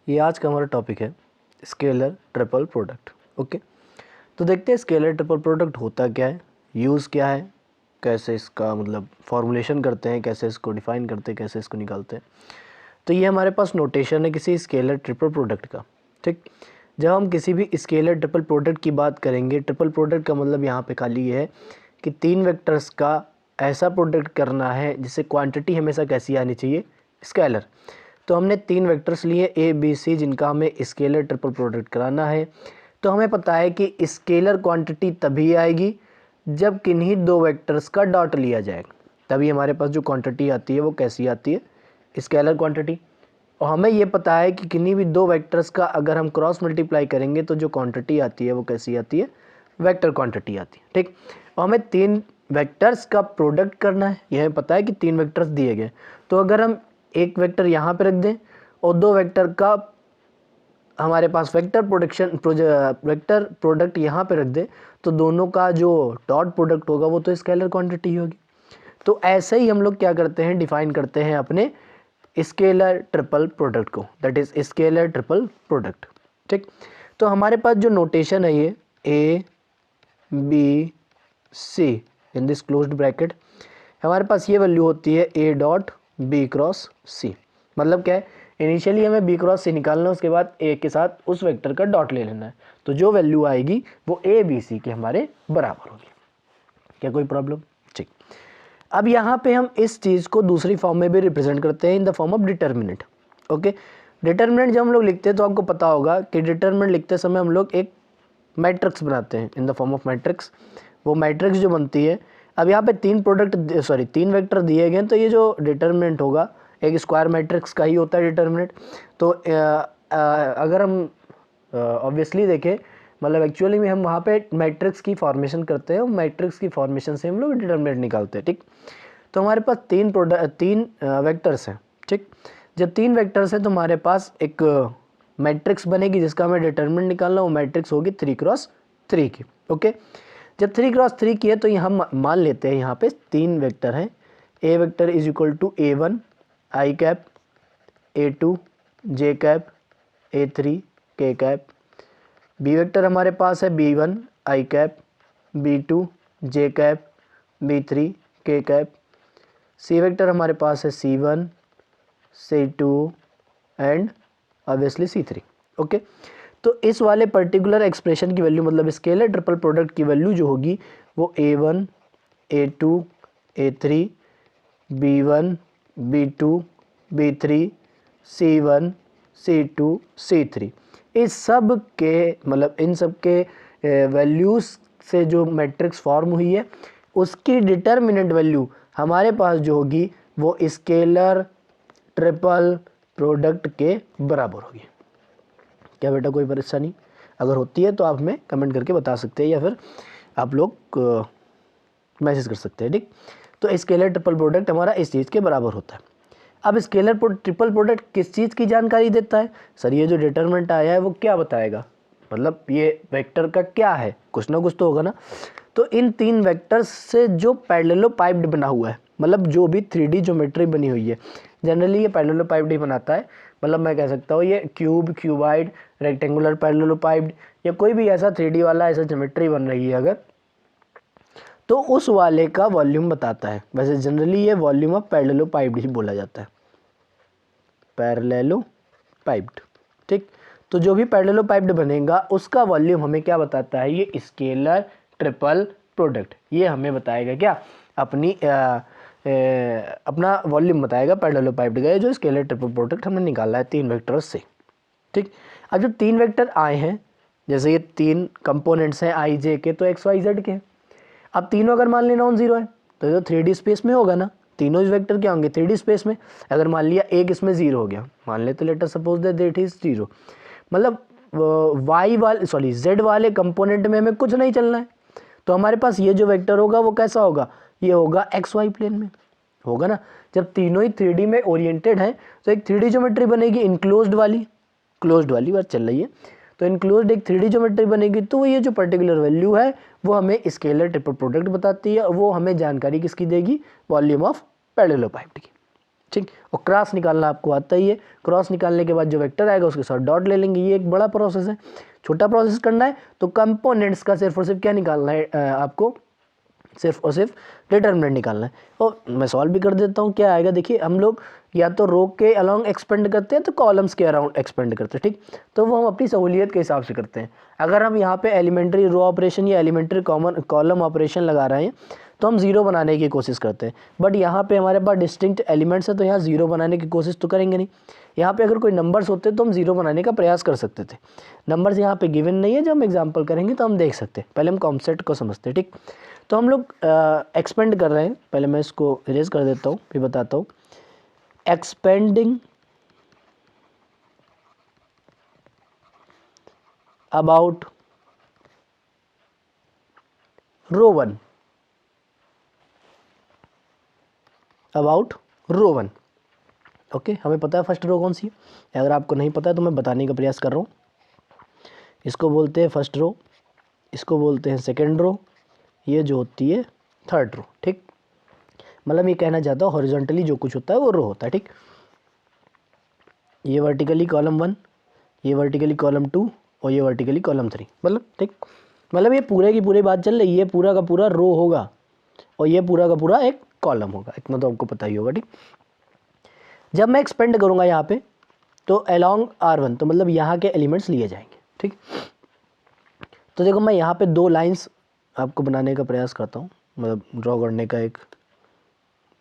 ये आज का हमारा टॉपिक है स्केलर ट्रिपल प्रोडक्ट। ओके, तो देखते हैं स्केलर ट्रिपल प्रोडक्ट होता क्या है, यूज़ क्या है, कैसे इसका मतलब फॉर्मुलेशन करते हैं, कैसे इसको डिफाइन करते हैं, कैसे इसको निकालते हैं। तो ये हमारे पास नोटेशन है किसी स्केलर ट्रिपल प्रोडक्ट का। ठीक, जब हम किसी भी स्केलर ट्रिपल प्रोडक्ट की बात करेंगे, ट्रिपल प्रोडक्ट का मतलब यहाँ पे खाली ये है कि तीन वेक्टर्स का ऐसा प्रोडक्ट करना है जिससे क्वांटिटी हमेशा कैसी आनी चाहिए, स्केलर। तो हमने तीन वेक्टर्स लिए ए बी सी जिनका हमें स्केलर ट्रिपल प्रोडक्ट कराना है। तो हमें पता है कि स्केलर क्वांटिटी तभी आएगी जब किन्हीं दो वेक्टर्स का डॉट लिया जाएगा, तभी हमारे पास जो क्वांटिटी आती है वो कैसी आती है, स्केलर क्वांटिटी। और हमें ये पता है कि किन्हीं भी दो वेक्टर्स का अगर हम क्रॉस मल्टीप्लाई करेंगे तो जो क्वांटिटी आती है वो कैसी आती है, वेक्टर क्वांटिटी आती है। ठीक, और हमें तीन वेक्टर्स का प्रोडक्ट करना है, यह हमें पता है कि तीन वेक्टर्स दिए गए। तो अगर हम एक वेक्टर यहाँ पे रख दें और दो वेक्टर का हमारे पास वेक्टर प्रोडक्ट यहाँ पे रख दें, तो दोनों का जो डॉट प्रोडक्ट होगा वो तो स्केलर क्वांटिटी होगी। तो ऐसे ही हम लोग क्या करते हैं, डिफाइन करते हैं अपने स्केलर ट्रिपल प्रोडक्ट को, that is scalar triple product. ठीक, तो हमारे पास जो नोटेशन है ये A B C in this closed bracket, हमारे पास ये वैल्यू होती है A dot B cross C. मतलब क्या है, इनिशियली हमें बी क्रॉस सी निकालना है, उसके बाद ए के साथ उस वेक्टर का डॉट ले लेना है। तो जो वैल्यू आएगी वो ए बी सी के हमारे बराबर होगी। क्या कोई प्रॉब्लम? ठीक, अब यहाँ पे हम इस चीज़ को दूसरी फॉर्म में भी रिप्रेजेंट करते हैं in the form of determinant. Okay, determinant जब हम लोग लिखते हैं तो आपको पता होगा कि डिटर्मिनेंट लिखते समय हम लोग एक मैट्रिक्स बनाते हैं in the form of matrix. वो मैट्रिक्स जो बनती है, अब यहाँ पे तीन वेक्टर दिए गए हैं, तो ये जो डिटर्मिनेंट होगा एक स्क्वायर मैट्रिक्स का ही होता है डिटर्मिनेंट। तो अगर हम ऑब्वियसली देखें, मतलब एक्चुअली में हम वहाँ पे मैट्रिक्स की फॉर्मेशन करते हैं, मैट्रिक्स की फॉर्मेशन से हम लोग डिटर्मिनेंट निकालते हैं। ठीक, तो हमारे पास तीन वेक्टर्स हैं। ठीक, जब तीन वेक्टर्स हैं तो हमारे पास एक मैट्रिक्स बनेगी जिसका हमें डिटर्मिनेंट निकालना, वो मैट्रिक्स होगी 3x3 की। ओके, जब 3x3 की है तो हम मान लेते हैं यहाँ पे तीन वेक्टर हैं। A vector is equal to A1 I cap, A2 J cap, A3 K cap. B vector हमारे पास है B1 आई कैप, B2 जे कैप, B3 के कैप। सी वेक्टर हमारे पास है C1, C2 and obviously C3। Okay, तो इस वाले particular expression की value, मतलब स्केलर ट्रिपल प्रोडक्ट की वैल्यू जो होगी वो A1 A2 A3 B1 B2 B3 C1 C2 C3, इस सब के मतलब इन सब के वैल्यूज़ से जो मैट्रिक्स फॉर्म हुई है उसकी डिटर्मिनेंट वैल्यू हमारे पास जो होगी वो स्केलर ट्रिपल प्रोडक्ट के बराबर होगी। क्या बेटा कोई परेशानी अगर होती है तो आप हमें कमेंट करके बता सकते हैं या फिर आप लोग मैसेज कर सकते हैं। ठीक, तो स्केलर ट्रिपल प्रोडक्ट हमारा इस चीज़ के बराबर होता है। अब स्केलर ट्रिपल प्रोडक्ट किस चीज़ की जानकारी देता है? सर ये जो डिटरमिनेंट आया है वो क्या बताएगा, मतलब ये वेक्टर का क्या है, कुछ ना कुछ तो होगा ना। तो इन तीन वेक्टर्स से जो पैरेललोपाइप्ड बना हुआ है, मतलब जो भी 3D ज्योमेट्री बनी हुई है, जनरली ये पैरेललोपाइप्ड ही बनाता है। मतलब मैं कह सकता हूँ ये क्यूब, क्यूबाइड, रेक्टेंगुलर पैरेललोपाइप्ड या कोई भी ऐसा 3D वाला ऐसा ज्योमेट्री बन रही है अगर, तो उस वाले का वॉल्यूम बताता है। वैसे जनरली ये वॉल्यूम ऑफ पैरेललोपाइप्ड ही बोला जाता है, पैरेललोपाइप्ड। ठीक, तो जो भी पैरेललोपाइप्ड बनेगा उसका वॉल्यूम हमें क्या बताता है, ये स्केलर ट्रिपल प्रोडक्ट। ये हमें बताएगा क्या, अपना वॉल्यूम बताएगा पैरेललोपाइप्ड का, जो स्केलर ट्रिपल प्रोडक्ट हमने निकाला है तीन वेक्टर्स से। ठीक, अब जब तीन वेक्टर आए हैं, जैसे ये तीन कंपोनेंट्स हैं आई जे के, तो एक्स वाई जेड के हैं। अब तीनों अगर मान लें नॉन जीरो है तो ये 3D स्पेस में होगा ना, तीनों वेक्टर क्या होंगे 3D स्पेस में। अगर मान लिया एक इसमें जीरो हो गया, मान लेते लेटर suppose that it is zero, मतलब जेड वाले कंपोनेंट में हमें कुछ नहीं चलना है, तो हमारे पास ये जो वेक्टर होगा वो कैसा होगा, ये होगा एक्स वाई प्लेन में होगा ना। जब तीनों ही 3D में ओरिएंटेड हैं तो एक 3D ज्योमेट्री बनेगी इनक्लोज्ड वाली, क्लोज्ड वाली बात चल रही है, तो इनक्लोज्ड एक 3D ज्योमेट्री बनेगी। तो ये जो पर्टिकुलर वैल्यू है वो हमें स्केलर ट्रिपल प्रोडक्ट बताती है, और वो हमें जानकारी किसकी देगी, वॉल्यूम ऑफ पैरेललोपाइप्ड की। ठीक। और क्रॉस निकालना आपको आता ही है, क्रॉस निकालने के बाद जो वेक्टर आएगा उसके साथ डॉट ले लेंगे। ये एक बड़ा प्रोसेस है, छोटा प्रोसेस करना है तो कंपोनेंट्स का सिर्फ और सिर्फ क्या निकालना है आपको, सिर्फ और सिर्फ डिटर्मिनेंट निकालना है। और मैं सॉल्व भी कर देता हूँ। क्या आएगा देखिए, हम लोग या तो रो के अलोंग एक्सपेंड करते हैं तो कॉलम्स के अराउंड एक्सपेंड करते हैं, ठीक। तो वो हम अपनी सहूलियत के हिसाब से करते हैं। अगर हम यहाँ पे एलिमेंट्री रो ऑपरेशन या एलिमेंट्री कॉलम ऑपरेशन लगा रहे हैं तो हम जीरो बनाने की कोशिश करते हैं, बट यहाँ पे हमारे पास डिस्टिंक्ट एलिमेंट्स है तो यहाँ जीरो बनाने की कोशिश तो करेंगे नहीं। यहाँ पे अगर कोई नंबर्स होते तो हम जीरो बनाने का प्रयास कर सकते थे। नंबर्स यहाँ पे गिवन नहीं है, जब हम एग्जाम्पल करेंगे तो हम देख सकते हैं। पहले हम कॉन्सेप्ट को समझते हैं, ठीक। तो हम लोग एक्सपेंड कर रहे हैं, पहले मैं इसको इरेज कर देता हूँ फिर बताता हूँ। Expanding about row 1, about row 1। Okay, हमें पता है फर्स्ट रो कौन सी है। अगर आपको नहीं पता है तो मैं बताने का प्रयास कर रहा हूँ। इसको बोलते हैं फर्स्ट रो, इसको बोलते हैं सेकेंड रो, ये जो होती है थर्ड रो, ठीक। मतलब ये कहना चाहता हूँ हॉरिजॉन्टली जो कुछ होता है वो रो होता है, ठीक। ये वर्टिकली कॉलम 1, ये वर्टिकली कॉलम 2 और ये वर्टिकली कॉलम 3, मतलब ठीक। मतलब ये पूरे की पूरी बात चल रही है, पूरा का पूरा रो होगा और ये पूरा का पूरा एक कॉलम होगा, इतना तो आपको पता ही होगा, ठीक। जब मैं एक्सपेंड करूँगा यहाँ पे तो अलोंग R1, तो मतलब यहाँ के एलिमेंट्स लिए जाएंगे, ठीक। तो देखो मैं यहाँ पे दो लाइंस आपको बनाने का प्रयास करता हूँ, मतलब ड्रॉ करने का एक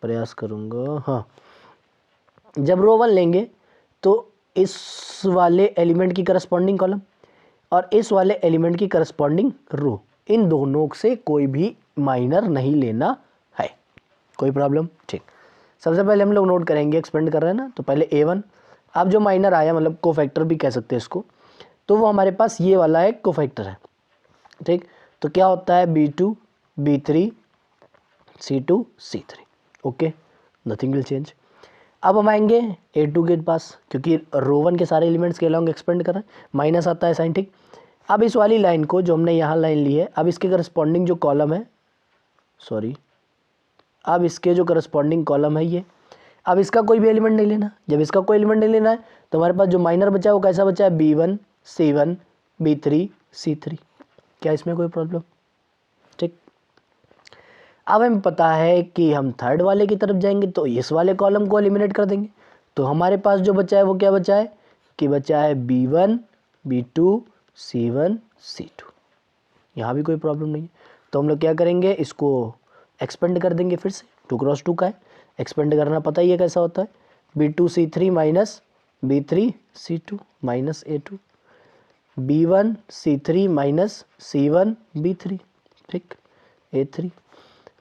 प्रयास करूँगा। हाँ, जब रो 1 लेंगे तो इस वाले एलिमेंट की करस्पॉन्डिंग कॉलम और इस वाले एलिमेंट की करस्पॉन्डिंग रो, इन दोनों से कोई भी माइनर नहीं लेना है। कोई प्रॉब्लम, ठीक। सबसे पहले हम लोग नोट करेंगे, एक्सपेंड कर रहे हैं ना, तो पहले A1, अब जो माइनर आया मतलब कोफैक्टर भी कह सकते हैं इसको, तो वो हमारे पास ये वाला एक कोफैक्टर है, ठीक। तो क्या होता है B2 B3 C2 C3, okay, nothing will change. अब हम आएंगे A2 के पास, क्योंकि रो 1 के सारे एलिमेंट्स के अलॉन्ग एक्सपेंड कर रहे हैं, माइनस आता है साइन, ठीक। अब इस वाली लाइन को जो हमने यहाँ लाइन ली है, अब इसके करस्पॉन्डिंग जो कॉलम है, सॉरी, अब इसके जो करस्पॉन्डिंग कॉलम है ये, अब इसका कोई भी एलिमेंट नहीं लेना। जब इसका कोई एलिमेंट नहीं लेना है तो हमारे पास जो माइनर बचा है वो कैसा बचा है, B1 C1 B3 C3। क्या इसमें कोई प्रॉब्लम, ठीक। अब हमें पता है कि हम थर्ड वाले की तरफ जाएंगे तो इस वाले कॉलम को एलिमिनेट कर देंगे, तो हमारे पास जो बचा है वो क्या बचा है कि बचा है B1 B2 C1 C2। यहाँ भी कोई प्रॉब्लम नहीं है, तो हम लोग क्या करेंगे, इसको एक्सपेंड कर देंगे फिर से। 2 क्रॉस 2 का है, एक्सपेंड करना पता ही है कैसा होता है, B2 C3 minus B3 C2 minus A2, B1 C3 minus C1 B3, ठीक, A3,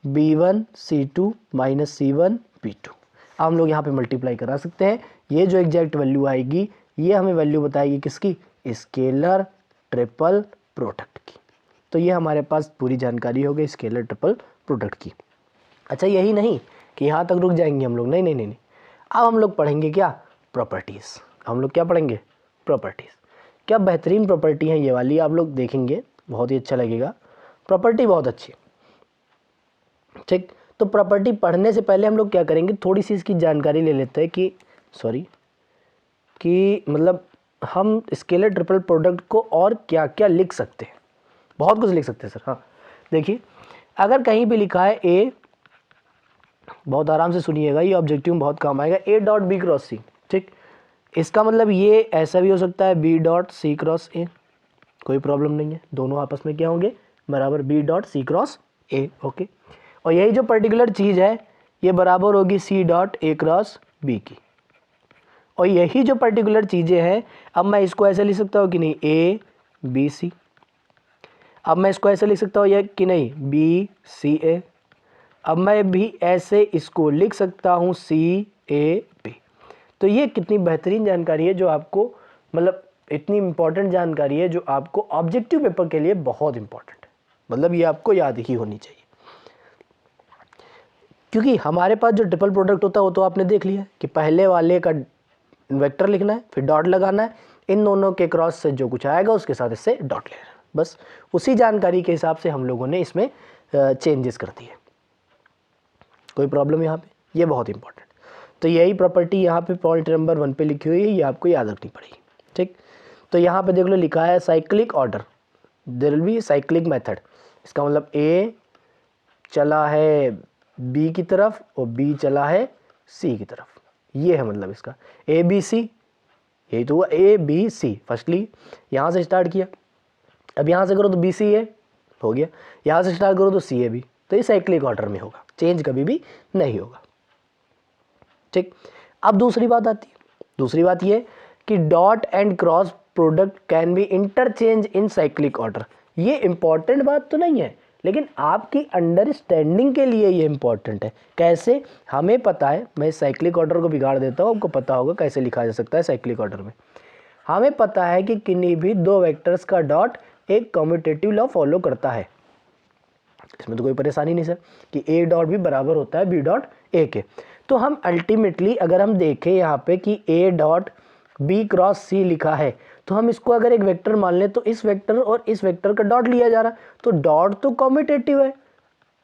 B1 C2 minus C1 B2। अब हम लोग यहाँ पे मल्टीप्लाई करा सकते हैं। ये जो एग्जैक्ट वैल्यू आएगी ये हमें वैल्यू बताएगी किसकी, स्केलर ट्रिपल प्रोडक्ट की। तो ये हमारे पास पूरी जानकारी हो गई स्केलर ट्रिपल प्रोडक्ट की। अच्छा, यही नहीं कि यहाँ तक रुक जाएंगे हम लोग, नहीं नहीं नहीं नहीं, अब हम लोग पढ़ेंगे क्या, प्रॉपर्टीज़। हम लोग क्या पढ़ेंगे, प्रॉपर्टीज़। क्या बेहतरीन प्रॉपर्टी है ये वाली, आप लोग देखेंगे बहुत ही अच्छा लगेगा, प्रॉपर्टी बहुत अच्छी, ठीक। तो प्रॉपर्टी पढ़ने से पहले हम लोग क्या करेंगे, थोड़ी सी इसकी जानकारी ले लेते हैं कि सॉरी कि मतलब हम स्केलर ट्रिपल प्रोडक्ट को और क्या क्या लिख सकते हैं। बहुत कुछ लिख सकते हैं सर। हाँ देखिए, अगर कहीं भी लिखा है ए, बहुत आराम से सुनिएगा, ये ऑब्जेक्टिव में बहुत काम आएगा, A dot B cross C, ठीक। इसका मतलब ये ऐसा भी हो सकता है B dot C cross A, कोई प्रॉब्लम नहीं है, दोनों आपस में क्या होंगे बराबर, B dot C cross A, okay. और यही जो पर्टिकुलर चीज़ है ये बराबर होगी C dot A cross B की। और यही जो पर्टिकुलर चीज़ें हैं, अब मैं इसको ऐसे लिख सकता हूँ कि नहीं, A B C। अब मैं इसको ऐसे लिख सकता हूँ या कि नहीं, B C A। अब मैं भी ऐसे इसको लिख सकता हूँ C A B। तो ये कितनी बेहतरीन जानकारी है जो आपको, मतलब इतनी इम्पॉर्टेंट जानकारी है जो आपको ऑब्जेक्टिव पेपर के लिए बहुत इंपॉर्टेंट है, मतलब ये आपको याद ही होनी चाहिए। क्योंकि हमारे पास जो ट्रिपल प्रोडक्ट होता है वो तो आपने देख लिया कि पहले वाले का वेक्टर लिखना है, फिर डॉट लगाना है, इन दोनों के क्रॉस से जो कुछ आएगा उसके साथ इससे डॉट लेना है, बस उसी जानकारी के हिसाब से हम लोगों ने इसमें चेंजेस कर दिए। कोई प्रॉब्लम यहाँ पे, ये बहुत इंपॉर्टेंट। तो यही प्रॉपर्टी यहाँ पे पॉइंट नंबर 1 पे लिखी हुई है, ये आपको याद रखनी पड़ेगी। ठीक, तो यहाँ पे देख लो लिखा है cyclic order, there will be cyclic method. इसका मतलब ए चला है बी की तरफ और बी चला है सी की तरफ, ये है मतलब इसका ए बी सी, यही तो हुआ ए बी सी। फर्स्टली यहाँ से स्टार्ट किया, अब यहाँ से करो तो बी सी ए हो गया, यहाँ से स्टार्ट करो तो सी ए बी, तो ये साइक्लिक ऑर्डर में होगा, चेंज कभी भी नहीं होगा। ठीक, अब दूसरी बात आती है, दूसरी बात ये कि dot and cross product can be interchange in cyclic order. ये इंपॉर्टेंट बात तो नहीं है, लेकिन आपकी अंडरस्टैंडिंग के लिए ये इंपॉर्टेंट है। कैसे, हमें पता है, मैं साइक्लिक ऑर्डर को बिगाड़ देता हूँ, आपको पता होगा कैसे लिखा जा सकता है साइक्लिक ऑर्डर में। हमें पता है कि किन्हीं भी दो वेक्टर्स का डॉट एक कम्यूटेटिव लॉ फॉलो करता है, इसमें तो कोई परेशानी नहीं सर कि ए डॉट भी बराबर होता है बी डॉट ए के। तो हम अल्टीमेटली अगर हम देखें यहाँ पे कि ए डॉट बी क्रॉस सी लिखा है, तो हम इसको अगर एक वेक्टर मान लें तो इस वेक्टर और इस वेक्टर का डॉट लिया जा रहा है, तो डॉट तो कम्यूटेटिव है।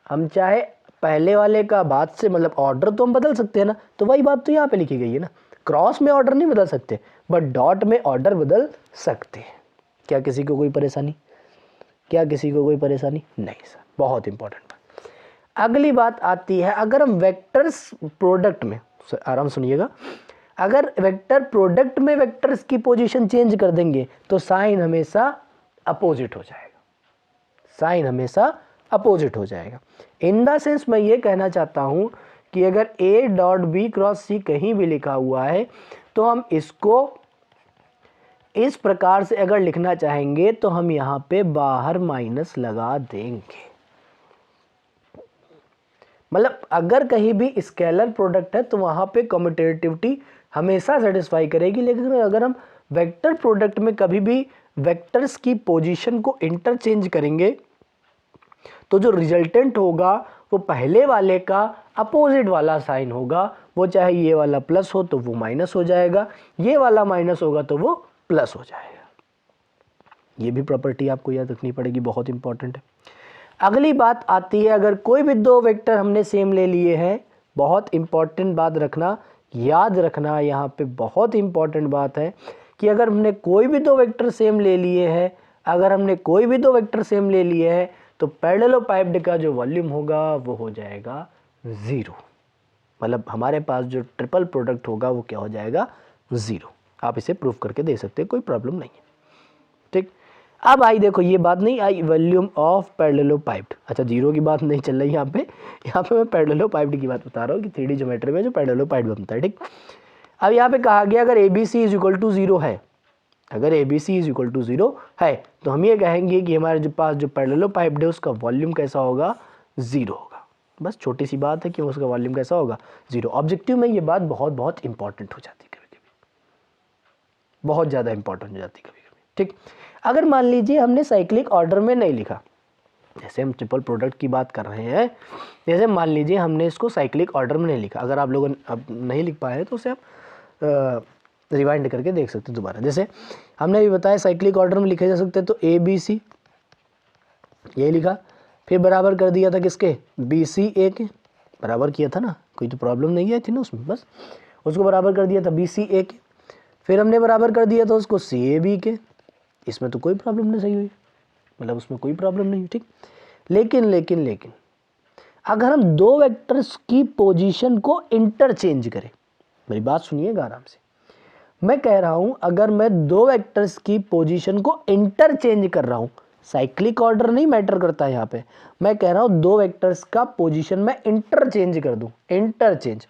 हम चाहे पहले वाले का बाद से मतलब ऑर्डर तो हम बदल सकते हैं ना, तो वही बात तो यहाँ पे लिखी गई है ना, क्रॉस में ऑर्डर नहीं बदल सकते बट डॉट में ऑर्डर बदल सकते हैं। क्या किसी को कोई परेशानी, क्या किसी को कोई परेशानी नहीं सर, बहुत इंपॉर्टेंट बात। अगली बात आती है, अगर हम वेक्टर्स प्रोडक्ट में, आराम सुनिएगा, अगर वेक्टर प्रोडक्ट में वेक्टर्स की पोजीशन चेंज कर देंगे तो साइन हमेशा अपोजिट हो जाएगा, साइन हमेशा अपोजिट हो जाएगा। इन द सेंस मैं ये कहना चाहता हूं कि अगर ए डॉट बी क्रॉस सी कहीं भी लिखा हुआ है तो हम इसको इस प्रकार से अगर लिखना चाहेंगे तो हम यहाँ पे बाहर माइनस लगा देंगे। मतलब अगर कहीं भी स्केलर प्रोडक्ट है तो वहाँ पे कम्यूटेटिविटी हमेशा सेटिस्फाई करेगी, लेकिन अगर हम वेक्टर प्रोडक्ट में कभी भी वेक्टर्स की पोजीशन को इंटरचेंज करेंगे तो जो रिजल्टेंट होगा वो पहले वाले का अपोजिट वाला साइन होगा। वो चाहे ये वाला प्लस हो तो वो माइनस हो जाएगा, ये वाला माइनस होगा तो वो प्लस हो जाएगा। ये भी प्रॉपर्टी आपको याद रखनी पड़ेगी, बहुत इंपॉर्टेंट है। अगली बात आती है, अगर कोई भी दो वेक्टर हमने सेम ले लिए हैं, बहुत इंपॉर्टेंट बात रखना, याद रखना, यहाँ पे बहुत इंपॉर्टेंट बात है कि अगर हमने कोई भी दो वेक्टर सेम ले लिए हैं, अगर हमने कोई भी दो वेक्टर सेम ले लिए हैं तो पैरेललोपाइप्ड का जो वॉल्यूम होगा वो हो जाएगा 0। मतलब हमारे पास जो ट्रिपल प्रोडक्ट होगा वो क्या हो जाएगा, 0। आप इसे प्रूफ करके दे सकते हैं, कोई प्रॉब्लम नहीं है। ठीक, अब आई देखो ये बात नहीं आई वॉल्यूम ऑफ पैरेललोपाइप्ड। अच्छा, 0 की बात नहीं चल रही यहाँ पे मैं पैरेललोपाइप्ड की बात बता रहा हूँ कि 3D ज्योमेट्री में जो पैरेललोपाइप्ड बनता है। ठीक, अब यहाँ पे कहा गया अगर ABC इज इक्वल टू 0 है, अगर ABC इज इक्वल टू 0 है तो हम ये कहेंगे कि हमारे जो पास जो पैरेललोपाइप्ड है उसका वॉल्यूम कैसा होगा, 0 होगा। बस छोटी सी बात है कि उसका वॉल्यूम कैसा होगा, 0। ऑब्जेक्टिव में ये बात बहुत बहुत इंपॉर्टेंट हो जाती है, कभी कभी बहुत ज़्यादा इंपॉर्टेंट हो जाती है कभी कभी। ठीक, अगर मान लीजिए हमने साइक्लिक ऑर्डर में नहीं लिखा, जैसे हम ट्रिपल प्रोडक्ट की बात कर रहे हैं, जैसे मान लीजिए हमने इसको साइक्लिक ऑर्डर में नहीं लिखा, अगर आप लोग अब नहीं लिख पाए तो उसे आप रिवाइंड करके देख सकते हैं दोबारा। जैसे हमने भी बताया साइक्लिक ऑर्डर में लिखे जा सकते हैं, तो ABC ये लिखा, फिर बराबर कर दिया था किसके, BC A के, बराबर किया था ना, कोई तो प्रॉब्लम नहीं आई थी ना उसमें, बस उसको बराबर कर दिया था BC A के, फिर हमने बराबर कर दिया था उसको CAB के, इसमें तो कोई प्रॉब्लम नहीं सही हुई, मतलब उसमें कोई प्रॉब्लम नहीं हुई। ठीक, लेकिन अगर हम दो वेक्टर्स की पोजीशन को इंटरचेंज करें, मेरी बात सुनिएगा आराम से, मैं कह रहा हूं अगर मैं दो वेक्टर्स की पोजीशन को इंटरचेंज कर रहा हूं, साइक्लिक ऑर्डर नहीं मैटर करता यहाँ पे, मैं कह रहा हूं दो वेक्टर्स का पोजीशन मैं इंटरचेंज कर दूं। इंटरचेंज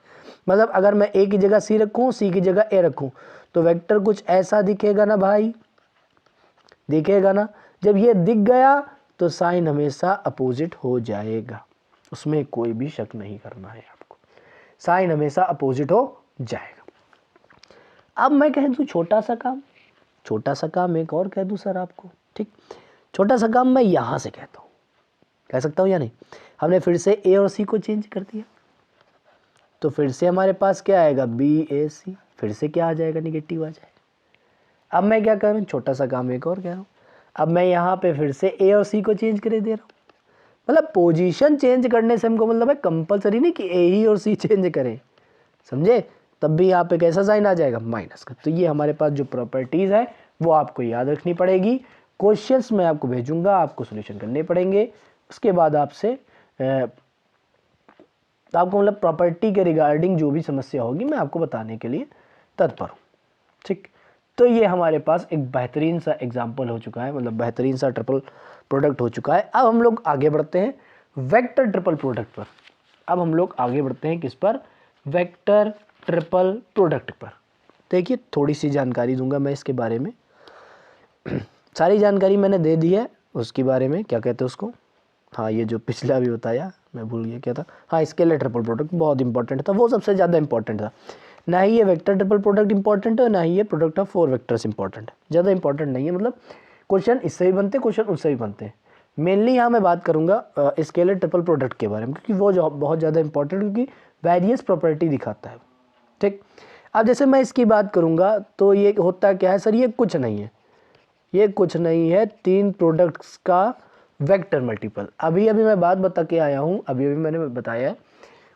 मतलब अगर मैं A की जगह C रखूं, C की जगह A रखूं, तो वेक्टर कुछ ऐसा दिखेगा ना भाई, दिखेगा ना। जब ये दिख गया तो साइन हमेशा अपोजिट हो जाएगा, उसमें कोई भी शक नहीं करना है आपको, साइन हमेशा अपोजिट हो जाएगा। अब मैं कह दूं छोटा सा काम एक और कह दूं सर आपको। ठीक, छोटा सा काम मैं यहां से कहता हूं, कह सकता हूं या नहीं। हमने फिर से A और C को चेंज कर दिया, तो फिर से हमारे पास क्या आएगा, BAC, फिर से क्या आ जाएगा, निगेटिव आ जाएगा। अब मैं क्या करूं, छोटा सा काम एक और कह रहा हूं, अब मैं यहाँ पे फिर से A और C को चेंज कर दे रहा हूँ। मतलब पोजीशन चेंज करने से हमको मतलब है कंपलसरी नहीं कि A ही और C चेंज करें, समझे, तब भी यहाँ पे कैसा साइन आ जाएगा, माइनस का। तो ये हमारे पास जो प्रॉपर्टीज़ है वो आपको याद रखनी पड़ेगी। क्वेश्चंस मैं आपको भेजूंगा, आपको सोल्यूशन करने पड़ेंगे। उसके बाद आपसे आपको मतलब प्रॉपर्टी के रिगार्डिंग जो भी समस्या होगी मैं आपको बताने के लिए तत्पर हूँ, ठीक। तो ये हमारे पास एक बेहतरीन सा एग्जाम्पल हो चुका है, मतलब बेहतरीन सा ट्रिपल प्रोडक्ट हो चुका है। अब हम लोग आगे बढ़ते हैं वेक्टर ट्रिपल प्रोडक्ट पर। अब हम लोग आगे बढ़ते हैं किस पर, वेक्टर ट्रिपल प्रोडक्ट पर। देखिए थोड़ी सी जानकारी दूंगा मैं इसके बारे में। सारी जानकारी मैंने दे दी है उसके बारे में, क्या कहते हैं उसको, हाँ ये जो पिछला भी बताया मैं भूल गया क्या था, हाँ स्केलर ट्रिपल प्रोडक्ट बहुत इंपॉर्टेंट था, वो सबसे ज़्यादा इंपॉर्टेंट था। ना ही ये वेक्टर ट्रिपल प्रोडक्ट इंपॉर्टेंट है, ना ही ये प्रोडक्ट ऑफ 4 वेक्टर्स इंपॉर्टेंट है, ज़्यादा इंपॉर्टेंट नहीं है। मतलब क्वेश्चन इससे भी बनते हैं, क्वेश्चन उससे भी बनते हैं। मेनली यहाँ मैं बात करूँगा स्केलर ट्रिपल प्रोडक्ट के बारे में, क्योंकि वो जो बहुत ज़्यादा इंपॉर्टेंट, क्योंकि वेरियस प्रॉपर्टी दिखाता है, ठीक। अब जैसे मैं इसकी बात करूँगा तो ये होता क्या है सर, ये कुछ नहीं है, ये कुछ नहीं है 3 प्रोडक्ट्स का वेक्टर मल्टीपल। अभी मैं बात बता के आया हूँ, अभी मैंने बताया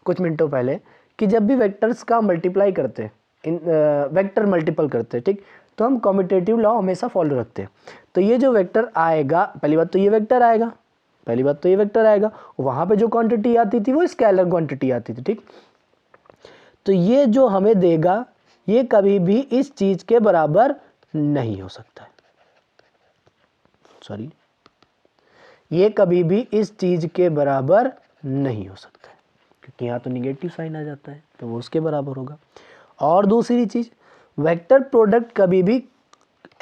कुछ मिनटों पहले कि जब भी वेक्टर्स का मल्टीप्लाई करते हैं, इन वेक्टर मल्टीपल करते हैं, ठीक, तो हम कम्यूटेटिव लॉ हमेशा फॉलो रखते हैं। तो ये जो वेक्टर आएगा, पहली बात तो ये वेक्टर आएगा, पहली बात तो ये वेक्टर आएगा, वहाँ पे जो क्वांटिटी आती थी वो स्केलर क्वांटिटी आती थी, ठीक। तो ये जो हमें देगा ये कभी भी इस चीज़ के बराबर नहीं हो सकता है, सॉरी, ये कभी भी इस चीज़ के बराबर नहीं हो सकता है, क्योंकि यहाँ तो निगेटिव साइन आ जाता है, तो वो उसके बराबर होगा। और दूसरी चीज़, वेक्टर प्रोडक्ट कभी भी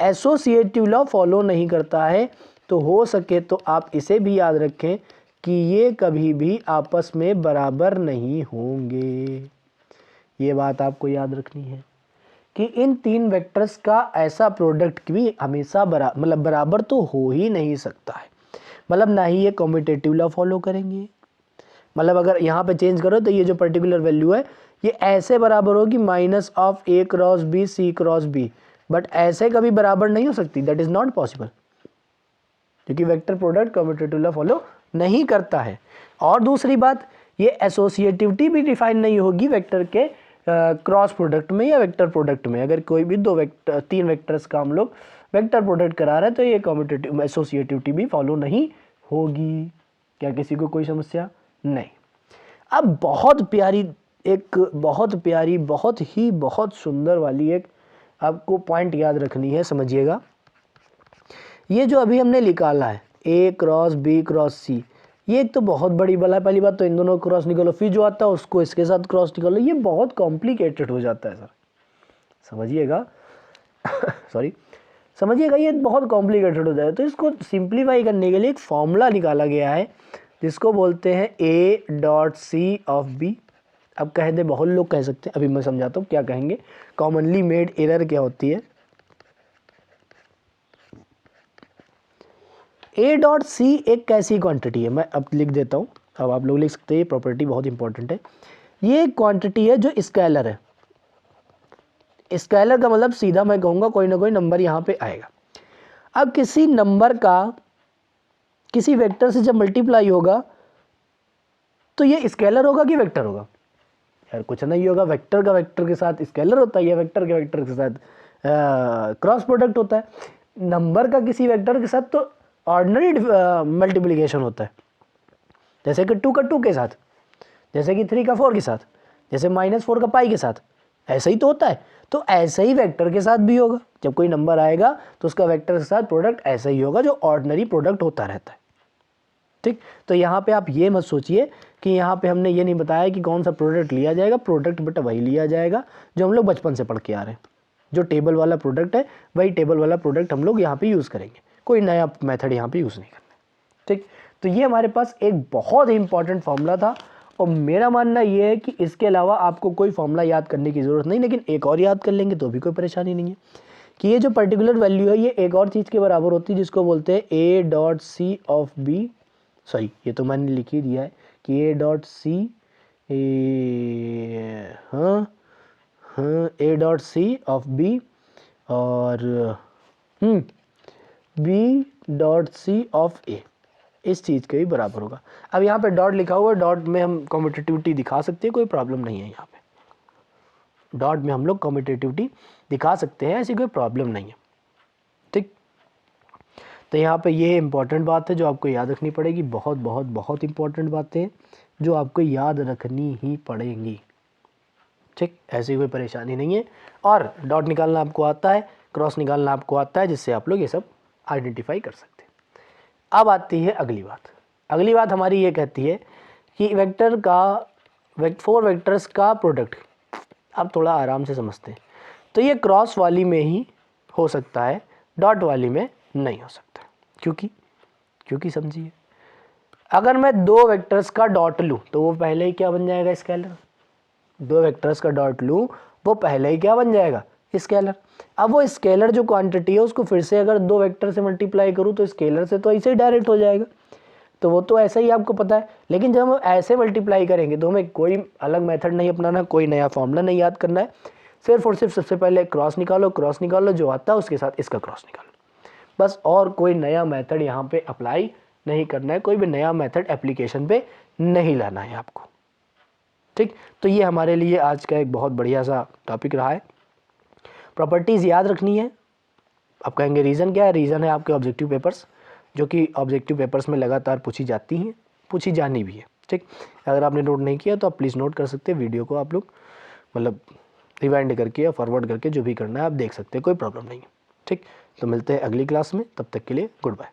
एसोसिएटिव लॉ फॉलो नहीं करता है। तो हो सके तो आप इसे भी याद रखें कि ये कभी भी आपस में बराबर नहीं होंगे। ये बात आपको याद रखनी है कि इन 3 वेक्टर्स का ऐसा प्रोडक्ट भी हमेशा बराबर तो हो ही नहीं सकता है। मतलब ना ही ये कम्यूटेटिव लॉ फॉलो करेंगे, मतलब अगर यहाँ पे चेंज करो तो ये जो पर्टिकुलर वैल्यू है ये ऐसे बराबर होगी minus of A cross B C cross B, but ऐसे कभी बराबर नहीं हो सकती, दैट इज नॉट पॉसिबल, क्योंकि vector product commutative law follow नहीं करता है। और दूसरी बात, ये एसोसिएटिविटी भी डिफाइन नहीं होगी वेक्टर के क्रॉस प्रोडक्ट में या वेक्टर प्रोडक्ट में। अगर कोई भी 3 वेक्टर्स का हम लोग वेक्टर प्रोडक्ट करा रहे हैं तो ये कम्यूटेटिव एसोसिएटिविटी भी फॉलो नहीं होगी। क्या किसी को कोई समस्या नहीं। अब बहुत प्यारी बहुत सुंदर वाली एक आपको पॉइंट याद रखनी है, समझिएगा। ये जो अभी हमने निकाला है ए क्रॉस बी क्रॉस सी, ये एक तो बहुत बड़ी बला है। पहली बात तो इन दोनों क्रॉस निकालो, फिर जो आता है उसको इसके साथ क्रॉस निकालो, ये बहुत कॉम्प्लिकेटेड हो जाता है सर, समझिएगा। सॉरी, समझिएगा, ये बहुत कॉम्प्लिकेटेड हो जाए। तो इसको सिंप्लीफाई करने के लिए एक फॉर्मूला निकाला गया है जिसको बोलते हैं A dot C of B. अब कह दे, बहुत लोग कह सकते हैं, अभी मैं समझाता हूँ क्या कहेंगे। कॉमनली मेड एरर क्या होती है, ए डॉट सी एक कैसी क्वांटिटी है, मैं अब लिख देता हूँ, अब आप लोग लिख सकते हैं, ये प्रॉपर्टी बहुत इंपॉर्टेंट है। ये क्वांटिटी है जो स्केलर है। स्केलर का मतलब सीधा मैं कहूँगा कोई ना कोई नंबर यहाँ पे आएगा। अब किसी नंबर का किसी वेक्टर से जब मल्टीप्लाई होगा तो ये स्केलर होगा कि वेक्टर होगा? यार कुछ नहीं होगा, वेक्टर का वेक्टर के साथ स्केलर होता है या वेक्टर के वेक्टर के साथ क्रॉस प्रोडक्ट होता है। नंबर का किसी वेक्टर के साथ तो ऑर्डिनरी मल्टीप्लिकेशन होता है, जैसे कि 2 का 2 के साथ, जैसे कि 3 का 4 के साथ, जैसे -4 का पाई के साथ, ऐसा ही तो होता है। तो ऐसे ही वेक्टर के साथ भी होगा, जब कोई नंबर आएगा तो उसका वेक्टर के साथ प्रोडक्ट ऐसा ही होगा जो ऑर्डिनरी प्रोडक्ट होता रहता है, ठीक। तो यहाँ पे आप ये मत सोचिए कि यहाँ पे हमने ये नहीं बताया कि कौन सा प्रोडक्ट लिया जाएगा, प्रोडक्ट बेटा वही लिया जाएगा जो हम लोग बचपन से पढ़ के आ रहे हैं। जो टेबल वाला प्रोडक्ट है वही टेबल वाला प्रोडक्ट हम लोग यहाँ पे यूज़ करेंगे, कोई नया मेथड यहाँ पे यूज़ नहीं करना, ठीक। तो ये हमारे पास एक बहुत ही इंपॉर्टेंट फॉर्मूला था, और मेरा मानना ये है कि इसके अलावा आपको कोई फॉर्मूला याद करने की ज़रूरत नहीं, लेकिन एक और याद कर लेंगे तो भी कोई परेशानी नहीं है कि ये जो पर्टिकुलर वैल्यू है ये एक और चीज़ के बराबर होती है जिसको बोलते हैं A dot C of B. Sorry, ये तो मैंने लिख ही दिया है कि A dot C A dot C of B और B dot C of A इस चीज़ के भी बराबर होगा। अब यहाँ पे डॉट लिखा हुआ है, डॉट में हम कम्यूटेटिविटी दिखा सकते हैं, कोई प्रॉब्लम नहीं है यहाँ पे। डॉट में हम लोग कम्यूटेटिविटी दिखा सकते हैं, ऐसी कोई प्रॉब्लम नहीं है। ठीक, तो यहाँ पे ये इंपॉर्टेंट बात है जो आपको याद रखनी पड़ेगी, बहुत बहुत बहुत इंपॉर्टेंट बातें जो आपको याद रखनी ही पड़ेंगी। ठीक, ऐसी कोई परेशानी नहीं है। और डॉट निकालना आपको आता है, क्रॉस निकालना आपको आता है, जिससे आप लोग ये सब आइडेंटिफाई कर सकते हैं। अब आती है अगली बात। अगली बात हमारी ये कहती है कि वेक्टर का 4 वेक्टर्स का प्रोडक्ट, आप थोड़ा आराम से समझते हैं, तो ये क्रॉस वाली में ही हो सकता है, डॉट वाली में नहीं हो सकता। क्योंकि समझिए, अगर मैं 2 वेक्टर्स का डॉट लूँ तो वो पहले ही क्या बन जाएगा, स्केलर। 2 वेक्टर्स का डॉट लूँ वो पहले ही क्या बन जाएगा, स्केलर। अब वो स्केलर जो क्वांटिटी है उसको फिर से अगर 2 वेक्टर से मल्टीप्लाई करूँ तो स्केलर से तो ऐसे ही डायरेक्ट हो जाएगा, तो वो तो ऐसा ही आपको पता है। लेकिन जब हम ऐसे मल्टीप्लाई करेंगे तो हमें कोई अलग मेथड नहीं अपनाना, कोई नया फॉर्मूला नहीं याद करना है, सिर्फ और सिर्फ सबसे पहले क्रॉस निकालो, जो आता है उसके साथ इसका क्रॉस निकालो, बस। और कोई नया मेथड यहाँ पे अप्लाई नहीं करना है, कोई भी नया मेथड एप्लीकेशन पे नहीं लाना है आपको। ठीक, तो ये हमारे लिए आज का एक बहुत बढ़िया सा टॉपिक रहा है। प्रॉपर्टीज़ याद रखनी है। आप कहेंगे रीज़न क्या है, रीज़न है आपके ऑब्जेक्टिव पेपर्स, जो कि ऑब्जेक्टिव पेपर्स में लगातार पूछी जाती हैं, पूछी जानी भी है। ठीक, अगर आपने नोट नहीं किया तो आप प्लीज़ नोट कर सकते हैं, वीडियो को आप लोग मतलब रिवाइंड करके या फॉरवर्ड करके जो भी करना है आप देख सकते हैं, कोई प्रॉब्लम नहीं है। ठीक, तो मिलते हैं अगली क्लास में, तब तक के लिए गुड बाय।